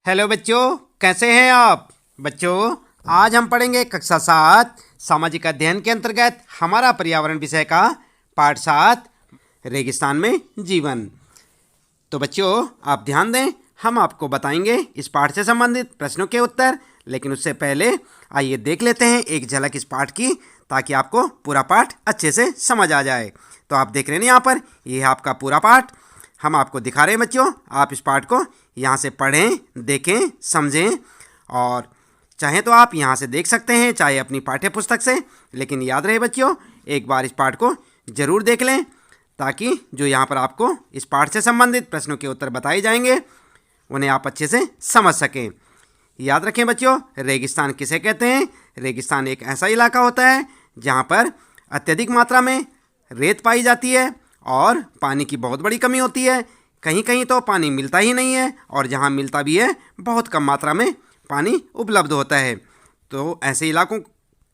Hello बच्चों, कैसे हैं आप? बच्चों, आज हम पढ़ेंगे कक्षा 7 सामाजिक अध्ययन के अंतर्गत हमारा पर्यावरण विषय का पाठ 7 रेगिस्तान में जीवन। तो बच्चों, आप ध्यान दें, हम आपको बताएंगे इस पाठ से संबंधित प्रश्नों के उत्तर। लेकिन उससे पहले आइए देख लेते हैं एक झलक इस पाठ की, ताकि आपको पूरा पाठ अच्छे से समझ आ जाए। तो आप देख रहे हैं यहाँ पर, ये है आपका पूरा पाठ। हम आपको दिखा रहे हैं बच्चों, आप इस पाठ को यहाँ से पढ़ें, देखें, समझें, और चाहें तो आप यहाँ से देख सकते हैं, चाहे अपनी पाठ्य पुस्तक से। लेकिन याद रहे बच्चों, एक बार इस पाठ को ज़रूर देख लें, ताकि जो यहाँ पर आपको इस पाठ से संबंधित प्रश्नों के उत्तर बताए जाएंगे, उन्हें आप अच्छे से समझ सकें। याद रखें बच्चों, रेगिस्तान किसे कहते हैं? रेगिस्तान एक ऐसा इलाका होता है जहाँ पर अत्यधिक मात्रा में रेत पाई जाती है और पानी की बहुत बड़ी कमी होती है। कहीं कहीं तो पानी मिलता ही नहीं है, और जहाँ मिलता भी है बहुत कम मात्रा में पानी उपलब्ध होता है। तो ऐसे इलाकों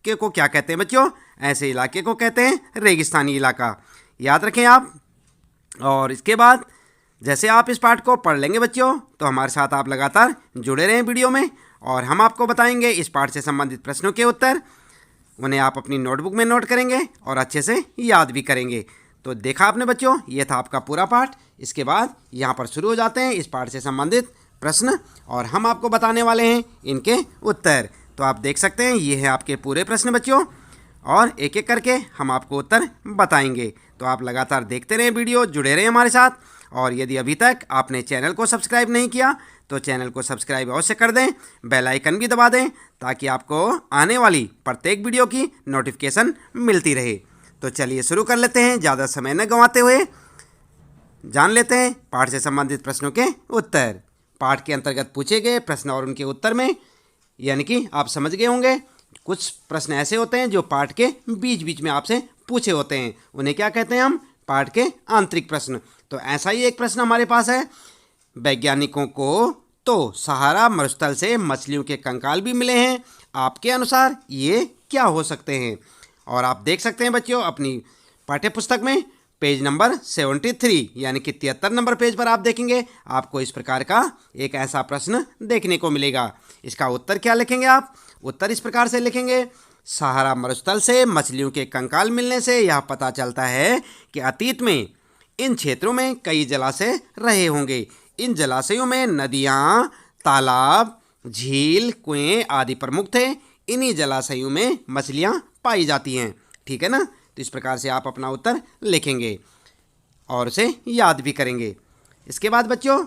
के को क्या कहते हैं बच्चों? ऐसे इलाके को कहते हैं रेगिस्तानी इलाका। याद रखें आप। और इसके बाद जैसे आप इस पाठ को पढ़ लेंगे बच्चों, तो हमारे साथ आप लगातार जुड़े रहें वीडियो में, और हम आपको बताएंगे इस पाठ से संबंधित प्रश्नों के उत्तर। उन्हें आप अपनी नोटबुक में नोट करेंगे और अच्छे से याद भी करेंगे। तो देखा आपने बच्चों, ये था आपका पूरा पाठ। इसके बाद यहाँ पर शुरू हो जाते हैं इस पाठ से संबंधित प्रश्न, और हम आपको बताने वाले हैं इनके उत्तर। तो आप देख सकते हैं, ये है आपके पूरे प्रश्न बच्चों, और एक एक करके हम आपको उत्तर बताएंगे। तो आप लगातार देखते रहें वीडियो, जुड़े रहें हमारे साथ। और यदि अभी तक आपने चैनल को सब्सक्राइब नहीं किया, तो चैनल को सब्सक्राइब अवश्य कर दें, बेल आइकन भी दबा दें, ताकि आपको आने वाली प्रत्येक वीडियो की नोटिफिकेशन मिलती रहे। तो चलिए शुरू कर लेते हैं, ज़्यादा समय न गंवाते हुए जान लेते हैं पाठ से संबंधित प्रश्नों के उत्तर। पाठ के अंतर्गत पूछे गए प्रश्न और उनके उत्तर में, यानी कि आप समझ गए होंगे, कुछ प्रश्न ऐसे होते हैं जो पाठ के बीच बीच में आपसे पूछे होते हैं, उन्हें क्या कहते हैं हम? पाठ के आंतरिक प्रश्न। तो ऐसा ही एक प्रश्न हमारे पास है, वैज्ञानिकों को तो सहारा मरुस्थल से मछलियों के कंकाल भी मिले हैं, आपके अनुसार ये क्या हो सकते हैं? और आप देख सकते हैं बच्चों अपनी पाठ्य पुस्तक में पेज नंबर 73, यानी कि 73 नंबर पेज पर आप देखेंगे, आपको इस प्रकार का एक ऐसा प्रश्न देखने को मिलेगा। इसका उत्तर क्या लिखेंगे आप? उत्तर इस प्रकार से लिखेंगे, सहारा मरुस्थल से मछलियों के कंकाल मिलने से यह पता चलता है कि अतीत में इन क्षेत्रों में कई जलाशय रहे होंगे। इन जलाशयों में नदियाँ, तालाब, झील, कुएं आदि प्रमुख थे। इन्हीं जलाशयों में मछलियाँ पाई जाती हैं। ठीक है ना? तो इस प्रकार से आप अपना उत्तर लिखेंगे और उसे याद भी करेंगे। इसके बाद बच्चों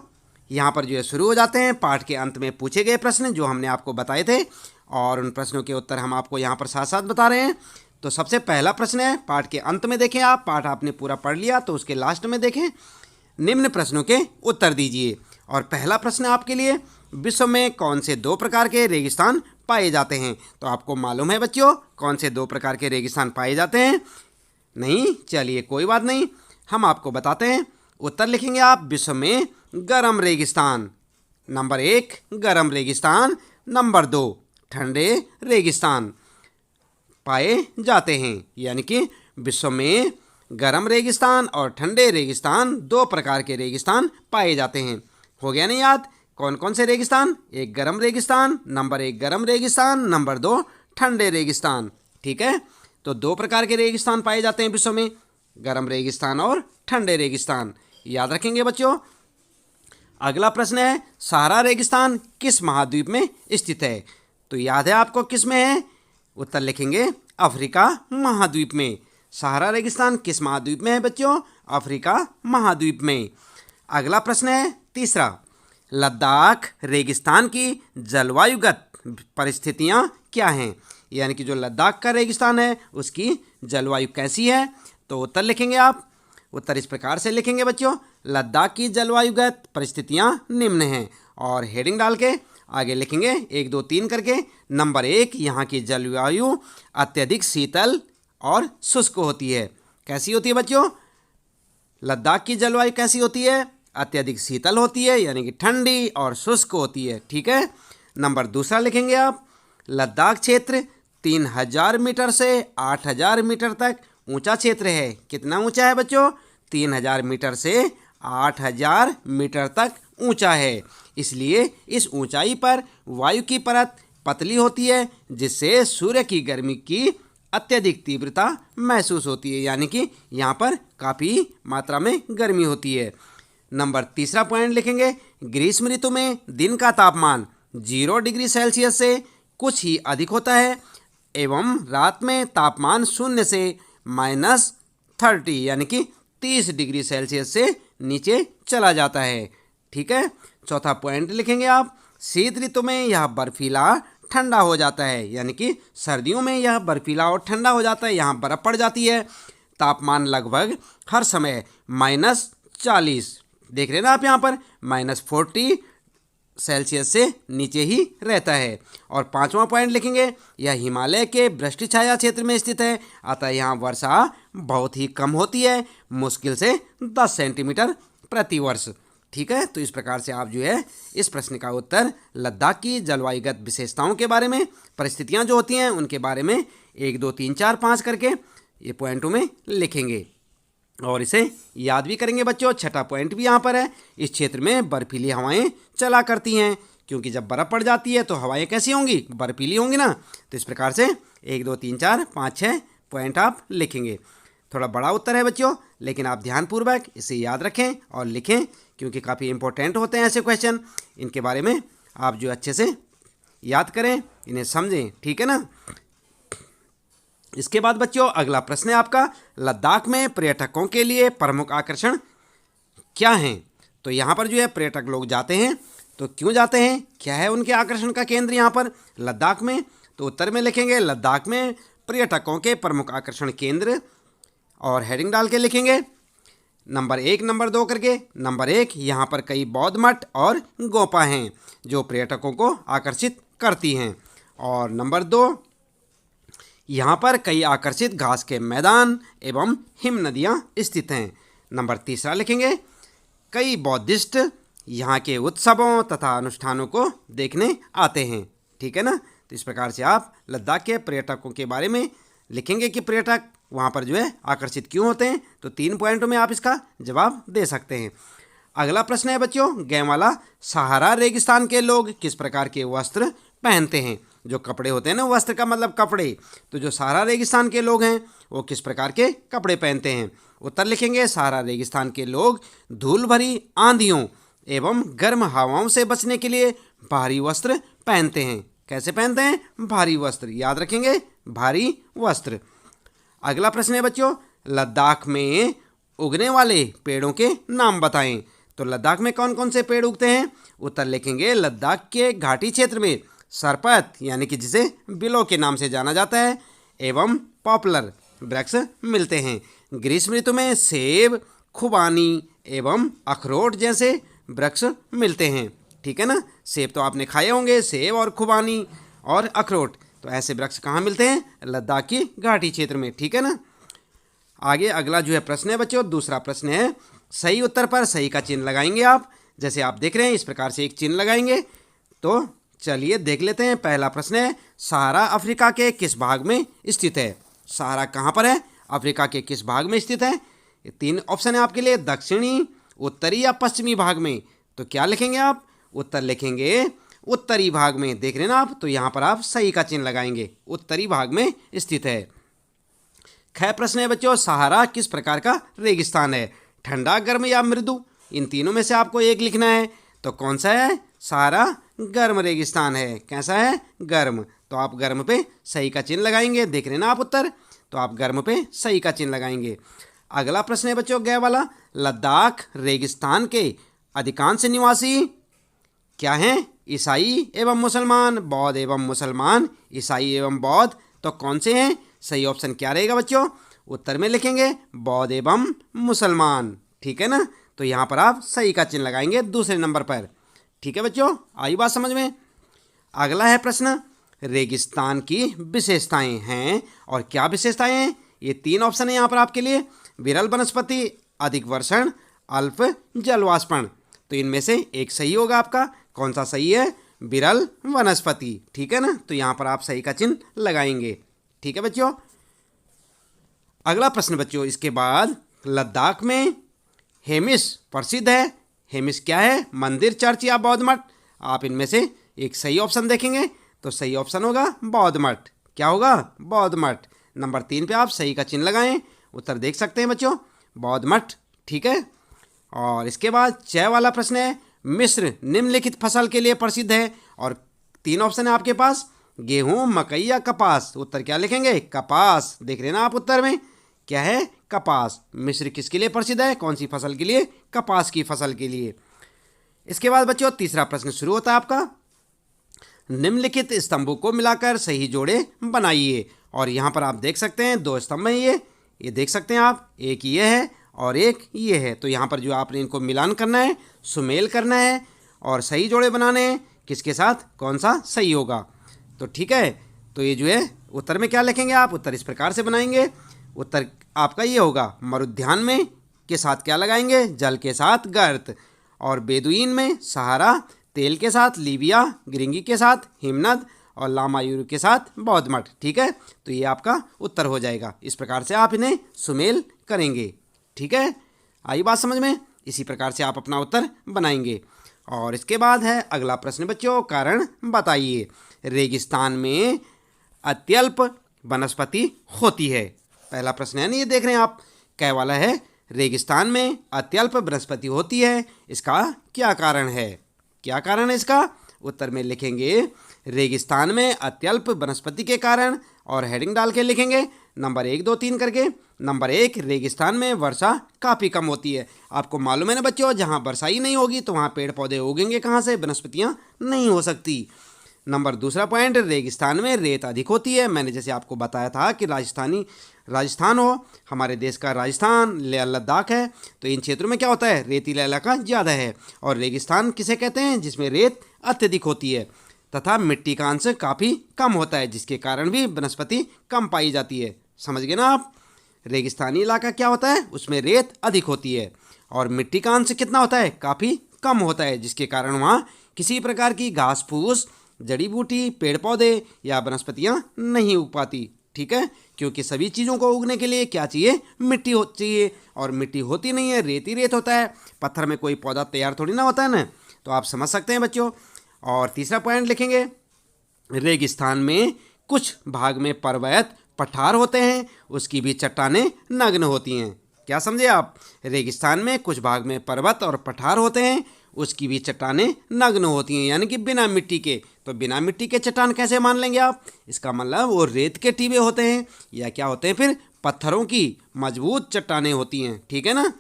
यहाँ पर जो है शुरू हो जाते हैं पाठ के अंत में पूछे गए प्रश्न जो हमने आपको बताए थे, और उन प्रश्नों के उत्तर हम आपको यहाँ पर साथ साथ बता रहे हैं। तो सबसे पहला प्रश्न है, पाठ के अंत में देखें आप, पाठ आपने पूरा पढ़ लिया तो उसके लास्ट में देखें, निम्न प्रश्नों के उत्तर दीजिए। और पहला प्रश्न आपके लिए, विश्व में कौन से 2 प्रकार के रेगिस्तान पाए जाते हैं? तो आपको मालूम है बच्चों कौन से 2 प्रकार के रेगिस्तान पाए जाते हैं? नहीं? चलिए कोई बात नहीं, हम आपको बताते हैं। उत्तर लिखेंगे आप, विश्व में गर्म रेगिस्तान नंबर 1 गर्म रेगिस्तान, नंबर 2 ठंडे रेगिस्तान पाए जाते हैं। यानी कि विश्व में गर्म रेगिस्तान और ठंडे रेगिस्तान 2 प्रकार के रेगिस्तान पाए जाते हैं। हो गया नहीं याद? कौन कौन से रेगिस्तान? एक गर्म रेगिस्तान, नंबर 1 गर्म रेगिस्तान, नंबर 2 ठंडे रेगिस्तान। ठीक है? तो 2 प्रकार के रेगिस्तान पाए जाते हैं विश्व में, गर्म रेगिस्तान और ठंडे रेगिस्तान। याद रखेंगे बच्चों। अगला प्रश्न है, सहारा रेगिस्तान किस महाद्वीप में स्थित है? तो याद है आपको किस में है? उत्तर लिखेंगे, अफ्रीका महाद्वीप में। सहारा रेगिस्तान किस महाद्वीप में है बच्चों? अफ्रीका महाद्वीप में। अगला प्रश्न है तीसरा, लद्दाख रेगिस्तान की जलवायुगत परिस्थितियां क्या हैं? यानी कि जो लद्दाख का रेगिस्तान है उसकी जलवायु कैसी है? तो उत्तर लिखेंगे आप। उत्तर इस प्रकार से लिखेंगे बच्चों, लद्दाख की जलवायुगत परिस्थितियां निम्न हैं, और हेडिंग डाल के आगे लिखेंगे 1 2 3 करके। नंबर 1, यहाँ की जलवायु अत्यधिक शीतल और शुष्क होती है। कैसी होती है बच्चों? लद्दाख की जलवायु कैसी होती है? अत्यधिक शीतल होती है, यानी कि ठंडी और शुष्क होती है। ठीक है? नंबर दूसरा लिखेंगे आप, लद्दाख क्षेत्र 3000 मीटर से 8000 मीटर तक ऊंचा क्षेत्र है। कितना ऊंचा है बच्चों? 3000 मीटर से 8000 मीटर तक ऊंचा है। इसलिए इस ऊंचाई पर वायु की परत पतली होती है, जिससे सूर्य की गर्मी की अत्यधिक तीव्रता महसूस होती है, यानी कि यहाँ पर काफ़ी मात्रा में गर्मी होती है। नंबर तीसरा पॉइंट लिखेंगे, ग्रीष्म ऋतु में दिन का तापमान 0 डिग्री सेल्सियस से कुछ ही अधिक होता है एवं रात में तापमान 0 से -30 यानी कि 30 डिग्री सेल्सियस से नीचे चला जाता है। ठीक है। चौथा पॉइंट लिखेंगे आप, शीत ऋतु में यह बर्फीला ठंडा हो जाता है, यानी कि सर्दियों में यह बर्फीला और ठंडा हो जाता है, यहाँ बर्फ़ पड़ जाती है। तापमान लगभग हर समय -40, देख रहे हैं ना आप यहाँ पर, -40 सेल्सियस से नीचे ही रहता है। और पांचवा पॉइंट लिखेंगे, यह हिमालय के वृष्टि छाया क्षेत्र में स्थित है, अतः यहाँ वर्षा बहुत ही कम होती है, मुश्किल से 10 सेंटीमीटर प्रति वर्ष। ठीक है। तो इस प्रकार से आप जो है इस प्रश्न का उत्तर लद्दाख की जलवायुगत विशेषताओं के बारे में, परिस्थितियाँ जो होती हैं उनके बारे में 1 2 3 4 5 करके ये पॉइंटों में लिखेंगे और इसे याद भी करेंगे बच्चों। छठा पॉइंट भी यहाँ पर है, इस क्षेत्र में बर्फीली हवाएं चला करती हैं, क्योंकि जब बर्फ़ पड़ जाती है तो हवाएं कैसी होंगी, बर्फीली होंगी ना। तो इस प्रकार से 1 2 3 4 5 6 पॉइंट आप लिखेंगे। थोड़ा बड़ा उत्तर है बच्चों, लेकिन आप ध्यानपूर्वक इसे याद रखें और लिखें, क्योंकि काफ़ी इंपॉर्टेंट होते हैं ऐसे क्वेश्चन। इनके बारे में आप जो अच्छे से याद करें, इन्हें समझें। ठीक है ना। इसके बाद बच्चों अगला प्रश्न है आपका, लद्दाख में पर्यटकों के लिए प्रमुख आकर्षण क्या हैं। तो यहाँ पर जो है पर्यटक लोग जाते हैं, तो क्यों जाते हैं, क्या है उनके आकर्षण का केंद्र यहाँ पर लद्दाख में। तो उत्तर में लिखेंगे, लद्दाख में पर्यटकों के प्रमुख आकर्षण केंद्र, और हेडिंग डाल के लिखेंगे नंबर 1 नंबर 2 करके। नंबर 1, यहाँ पर कई बौद्ध मठ और गोपा हैं जो पर्यटकों को आकर्षित करती हैं। और नंबर 2, यहाँ पर कई आकर्षित घास के मैदान एवं हिम नदियाँ स्थित हैं। नंबर 3 लिखेंगे, कई बौद्धिस्ट यहाँ के उत्सवों तथा अनुष्ठानों को देखने आते हैं। ठीक है ना। तो इस प्रकार से आप लद्दाख के पर्यटकों के बारे में लिखेंगे कि पर्यटक वहाँ पर जो है आकर्षित क्यों होते हैं। तो 3 पॉइंटों में आप इसका जवाब दे सकते हैं। अगला प्रश्न है बच्चों, गैमाला सहारा रेगिस्तान के लोग किस प्रकार के वस्त्र पहनते हैं। जो कपड़े होते हैं ना, वस्त्र का मतलब कपड़े, तो जो सहारा रेगिस्तान के लोग हैं वो किस प्रकार के कपड़े पहनते हैं। उत्तर लिखेंगे, सहारा रेगिस्तान के लोग धूल भरी आंधियों एवं गर्म हवाओं से बचने के लिए भारी वस्त्र पहनते हैं। कैसे पहनते हैं, भारी वस्त्र, याद रखेंगे भारी वस्त्र। अगला प्रश्न है बच्चों, लद्दाख में उगने वाले पेड़ों के नाम बताएं। तो लद्दाख में कौन कौन से पेड़ उगते हैं। उत्तर लिखेंगे, लद्दाख के घाटी क्षेत्र में सरपत यानी कि जिसे बिलो के नाम से जाना जाता है एवं पॉपुलर वृक्ष मिलते हैं। ग्रीष्म ऋतु में सेब, खुबानी एवं अखरोट जैसे वृक्ष मिलते हैं। ठीक है ना। सेब तो आपने खाए होंगे, सेब और खुबानी और अखरोट, तो ऐसे वृक्ष कहाँ मिलते हैं, लद्दाख की घाटी क्षेत्र में। ठीक है ना। आगे अगला जो है प्रश्न है बच्चों, दूसरा प्रश्न है, सही उत्तर पर सही का चिन्ह लगाएंगे आप। जैसे आप देख रहे हैं इस प्रकार से एक चिन्ह लगाएंगे। तो चलिए देख लेते हैं। पहला प्रश्न है, सहारा अफ्रीका के किस भाग में स्थित है। सहारा कहाँ पर है, अफ्रीका के किस भाग में स्थित है। ये 3 ऑप्शन है आपके लिए, दक्षिणी, उत्तरी या पश्चिमी भाग में। तो क्या लिखेंगे आप, उत्तर लिखेंगे उत्तरी भाग में। देख रहे हैं ना आप, तो यहाँ पर आप सही का चिन्ह लगाएंगे, उत्तरी भाग में स्थित है। ख प्रश्न है बच्चों, सहारा किस प्रकार का रेगिस्तान है, ठंडा, गर्म या मृदु। इन तीनों में से आपको एक लिखना है। तो कौन सा है, सहारा गर्म रेगिस्तान है। कैसा है, गर्म। तो आप गर्म पे सही का चिन्ह लगाएंगे। देख रहे हैं ना आप उत्तर, तो आप गर्म पे सही का चिन्ह लगाएंगे। अगला प्रश्न है बच्चों, गए वाला, लद्दाख रेगिस्तान के अधिकांश निवासी क्या हैं, ईसाई एवं मुसलमान, बौद्ध एवं मुसलमान, ईसाई एवं बौद्ध। तो कौन से हैं, सही ऑप्शन क्या रहेगा बच्चों, उत्तर में लिखेंगे बौद्ध एवं मुसलमान। ठीक है ना। तो यहाँ पर आप सही का चिन्ह लगाएंगे दूसरे नंबर पर। ठीक है बच्चों, आई बात समझ में। अगला है प्रश्न, रेगिस्तान की विशेषताएं हैं और क्या विशेषताएं हैं। ये 3 ऑप्शन है यहाँ पर आपके लिए, विरल वनस्पति, अधिक वर्षण, अल्प जलवाष्पण। तो इनमें से एक सही होगा आपका। कौन सा सही है, विरल वनस्पति। ठीक है ना। तो यहाँ पर आप सही का चिन्ह लगाएंगे। ठीक है बच्चों। अगला प्रश्न बच्चों, इसके बाद लद्दाख में हेमिस प्रसिद्ध है। हेमिस क्या है? मंदिर, चर्च या बौद्ध मठ। आप इनमें से एक सही ऑप्शन देखेंगे तो सही ऑप्शन होगा बौद्ध मठ। क्या होगा? बौद्ध मठ। नंबर 3 पे आप सही का चिन्ह लगाएं। उत्तर देख सकते हैं बच्चों, बौद्ध मठ। ठीक है। और इसके बाद 6 वाला प्रश्न है, मिस्र निम्नलिखित फसल के लिए प्रसिद्ध है। और 3 ऑप्शन है आपके पास, गेहूं, मकई या कपास। उत्तर क्या लिखेंगे? कपास। देख रहे ना आप उत्तर में क्या है? कपास। मिस्र किसके लिए प्रसिद्ध है? कौन सी फसल के लिए? कपास की फसल के लिए। इसके बाद बच्चों तीसरा प्रश्न शुरू होता है आपका, निम्नलिखित स्तंभों को मिलाकर सही जोड़े बनाइए। और यहाँ पर आप देख सकते हैं 2 स्तंभ हैं, ये देख सकते हैं आप, एक ये है और एक ये है। तो यहाँ पर जो आपने इनको मिलान करना है, सुमेल करना है और सही जोड़े बनाने हैं। किसके साथ? कौन सा सही होगा? तो ठीक है, तो ये जो है उत्तर में क्या लिखेंगे आप? उत्तर इस प्रकार से बनाएंगे। उत्तर आपका ये होगा, मरुद्यान में के साथ क्या लगाएंगे? जल के साथ गर्त। और बेदुइन में सहारा, तेल के साथ लीबिया, गिरिंगी के साथ हिमनद और लामायूर के साथ बौद्ध मठ। ठीक है, तो ये आपका उत्तर हो जाएगा। इस प्रकार से आप इन्हें सुमेल करेंगे। ठीक है, आई बात समझ में? इसी प्रकार से आप अपना उत्तर बनाएंगे। और इसके बाद है अगला प्रश्न बच्चों, कारण बताइए। रेगिस्तान में अत्यल्प वनस्पति होती है। पहला प्रश्न है ना, ये देख रहे हैं आप, क्या वाला है? रेगिस्तान में अत्यल्प वनस्पति होती है, इसका क्या कारण है? क्या कारण है इसका? उत्तर में लिखेंगे रेगिस्तान में अत्यल्प वनस्पति के कारण और हेडिंग डाल के लिखेंगे नंबर 1, 2, 3 करके। नंबर 1, रेगिस्तान में वर्षा काफ़ी कम होती है। आपको मालूम है ना बच्चों, जहाँ वर्षा ही नहीं होगी तो वहाँ पेड़ पौधे उगेंगे कहाँ से? वनस्पतियाँ नहीं हो सकती। नंबर दूसरा पॉइंट, रेगिस्तान में रेत अधिक होती है। मैंने जैसे आपको बताया था कि राजस्थान हो, हमारे देश का राजस्थान, लेह लद्दाख है, तो इन क्षेत्रों में क्या होता है? रेतीला इलाका ज़्यादा है। और रेगिस्तान किसे कहते हैं? जिसमें रेत अत्यधिक होती है तथा मिट्टी का अंश काफ़ी कम होता है, जिसके कारण भी वनस्पति कम पाई जाती है। समझ गए ना आप? रेगिस्तानी इलाका क्या होता है? उसमें रेत अधिक होती है और मिट्टी का अंश कितना होता है? काफ़ी कम होता है, जिसके कारण वहाँ किसी प्रकार की घास फूस, जड़ी बूटी, पेड़ पौधे या वनस्पतियाँ नहीं उग पाती। ठीक है, क्योंकि सभी चीज़ों को उगने के लिए क्या चाहिए? मिट्टी चाहिए, और मिट्टी होती नहीं है, रेत ही रेत होता है। पत्थर में कोई पौधा तैयार थोड़ी ना होता है ना। तो आप समझ सकते हैं बच्चों। और तीसरा पॉइंट लिखेंगे, रेगिस्तान में कुछ भाग में पर्वत पठार होते हैं, उसकी भी चट्टानें नग्न होती हैं। क्या समझे आप? रेगिस्तान में कुछ भाग में पर्वत और पठार होते हैं, उसकी भी चट्टानें नग्न होती हैं, यानी कि बिना मिट्टी के। तो बिना मिट्टी के चट्टान कैसे मान लेंगे आप? इसका मतलब वो रेत के टीबे होते हैं या क्या होते हैं? फिर पत्थरों की मजबूत चट्टानें होती हैं। ठीक है ना?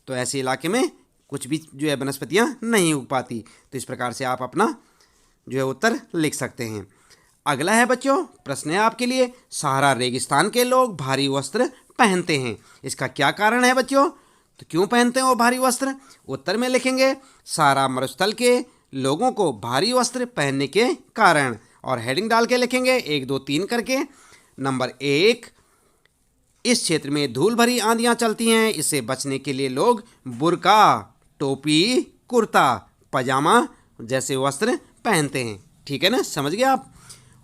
तो ऐसे इलाके में कुछ भी जो है वनस्पतियाँ नहीं उग पाती। तो इस प्रकार से आप अपना जो है उत्तर लिख सकते हैं। अगला है बच्चों, प्रश्न है आपके लिए, सहारा रेगिस्तान के लोग भारी वस्त्र पहनते हैं, इसका क्या कारण है बच्चों? तो क्यों पहनते हैं वो भारी वस्त्र? उत्तर में लिखेंगे सहारा मरुस्थल के लोगों को भारी वस्त्र पहनने के कारण, और हेडिंग डाल के लिखेंगे 1, 2, 3 करके। नंबर 1, इस क्षेत्र में धूल भरी आंधियाँ चलती हैं, इससे बचने के लिए लोग बुर्का, टोपी, कुर्ता, पजामा जैसे वस्त्र पहनते हैं। ठीक है ना? समझ गए आप?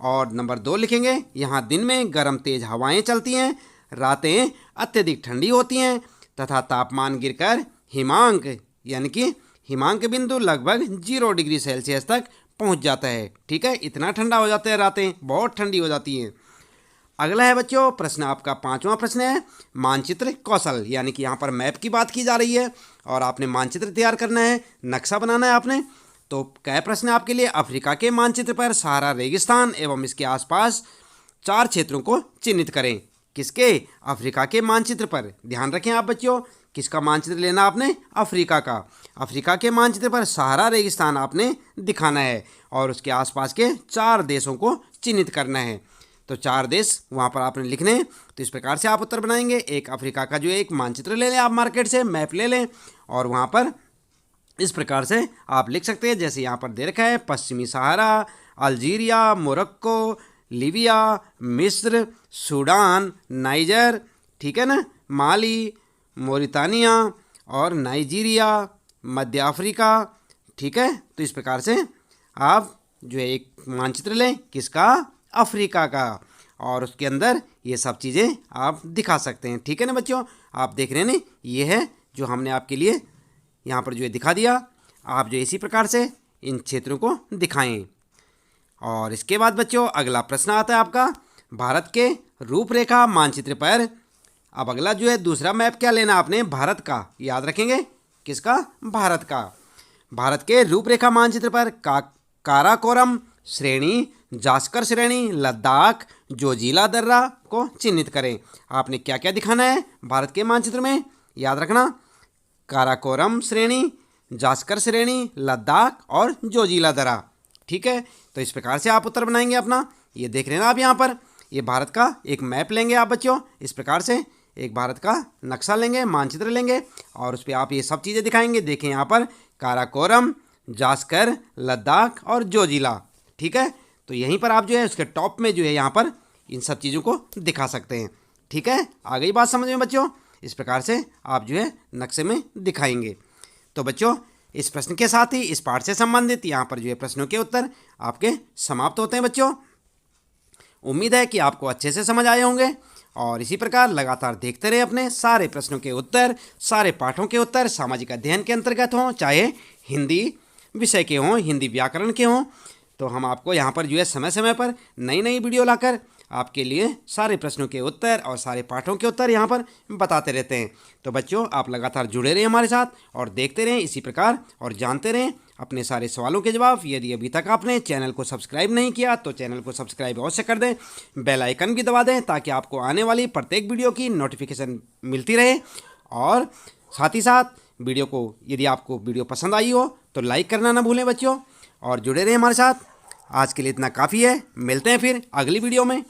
और नंबर 2 लिखेंगे, यहाँ दिन में गर्म तेज हवाएं चलती हैं, रातें अत्यधिक ठंडी होती हैं तथा तापमान गिरकर हिमांक यानी कि हिमांक बिंदु लगभग 0 डिग्री सेल्सियस तक पहुंच जाता है। ठीक है, इतना ठंडा हो जाता है, रातें बहुत ठंडी हो जाती हैं। अगला है बच्चों प्रश्न आपका 5वां प्रश्न है, मानचित्र कौशल, यानी कि यहाँ पर मैप की बात की जा रही है और आपने मानचित्र तैयार करना है, नक्शा बनाना है आपने। तो क्या प्रश्न है आपके लिए, अफ्रीका के मानचित्र पर सहारा रेगिस्तान एवं इसके आसपास 4 क्षेत्रों को चिन्हित करें। किसके? अफ्रीका के मानचित्र पर। ध्यान रखें आप बच्चों, किसका मानचित्र लेना आपने? अफ्रीका का। अफ्रीका के मानचित्र पर सहारा रेगिस्तान आपने दिखाना है और उसके आसपास के 4 देशों को चिन्हित करना है। तो 4 देश वहाँ पर आपने लिखने हैं। तो इस प्रकार से आप उत्तर बनाएंगे। एक अफ्रीका का जो एक मानचित्र ले लें आप, मार्केट से मैप ले लें और वहाँ पर इस प्रकार से आप लिख सकते हैं, जैसे यहाँ पर दे रखा है, पश्चिमी सहारा, अल्जीरिया, मोरक्को, लीबिया, मिस्र, सूडान, नाइजर, ठीक है ना, माली, मोरितानिया और नाइजीरिया, मध्य अफ्रीका। ठीक है, तो इस प्रकार से आप जो है एक मानचित्र लें, किसका? अफ्रीका का, और उसके अंदर ये सब चीज़ें आप दिखा सकते हैं। ठीक है ना बच्चों, आप देख रहे हैं ना, ये है जो हमने आपके लिए यहाँ पर जो है दिखा दिया। आप जो इसी प्रकार से इन क्षेत्रों को दिखाएं। और इसके बाद बच्चों अगला प्रश्न आता है आपका भारत के रूपरेखा मानचित्र पर। अब अगला जो है दूसरा मैप क्या लेना आपने, भारत का, याद रखेंगे किसका, भारत का। भारत के रूपरेखा मानचित्र पर काराकोरम श्रेणी, जास्कर श्रेणी, लद्दाख, जोजिला दर्रा को चिन्हित करें। आपने क्या क्या दिखाना है भारत के मानचित्र में, याद रखना, काराकोरम श्रेणी, जास्कर श्रेणी, लद्दाख और जोजिला दर्रा। ठीक है, तो इस प्रकार से आप उत्तर बनाएंगे अपना। ये देख लेना आप यहाँ पर, ये भारत का एक मैप लेंगे आप बच्चों, इस प्रकार से एक भारत का नक्शा लेंगे, मानचित्र लेंगे और उस पर आप ये सब चीज़ें दिखाएंगे। देखें यहाँ पर काराकोरम, जास्कर, लद्दाख और जोजिला। ठीक है, तो यहीं पर आप जो है उसके टॉप में जो है यहाँ पर इन सब चीज़ों को दिखा सकते हैं। ठीक है, आ गई बात समझ में बच्चों, इस प्रकार से आप जो है नक्शे में दिखाएंगे। तो बच्चों इस प्रश्न के साथ ही इस पाठ से संबंधित यहाँ पर जो है प्रश्नों के उत्तर आपके समाप्त होते हैं बच्चों। उम्मीद है कि आपको अच्छे से समझ आए होंगे और इसी प्रकार लगातार देखते रहे अपने सारे प्रश्नों के उत्तर, सारे पाठों के उत्तर सामाजिक अध्ययन के अंतर्गत हों, चाहे हिंदी विषय के हों, हिंदी व्याकरण के हों। तो हम आपको यहाँ पर जो है समय समय पर नई नई वीडियो लाकर आपके लिए सारे प्रश्नों के उत्तर और सारे पाठों के उत्तर यहाँ पर बताते रहते हैं। तो बच्चों आप लगातार जुड़े रहें हमारे साथ और देखते रहें इसी प्रकार और जानते रहें अपने सारे सवालों के जवाब। यदि अभी तक आपने चैनल को सब्सक्राइब नहीं किया तो चैनल को सब्सक्राइब अवश्य कर दें, बेल आइकन भी दबा दें ताकि आपको आने वाली प्रत्येक वीडियो की नोटिफिकेशन मिलती रहे। और साथ ही साथ वीडियो को, यदि आपको वीडियो पसंद आई हो तो लाइक करना ना भूलें बच्चों और जुड़े रहें हमारे साथ। आज के लिए इतना काफ़ी है, मिलते हैं फिर अगली वीडियो में।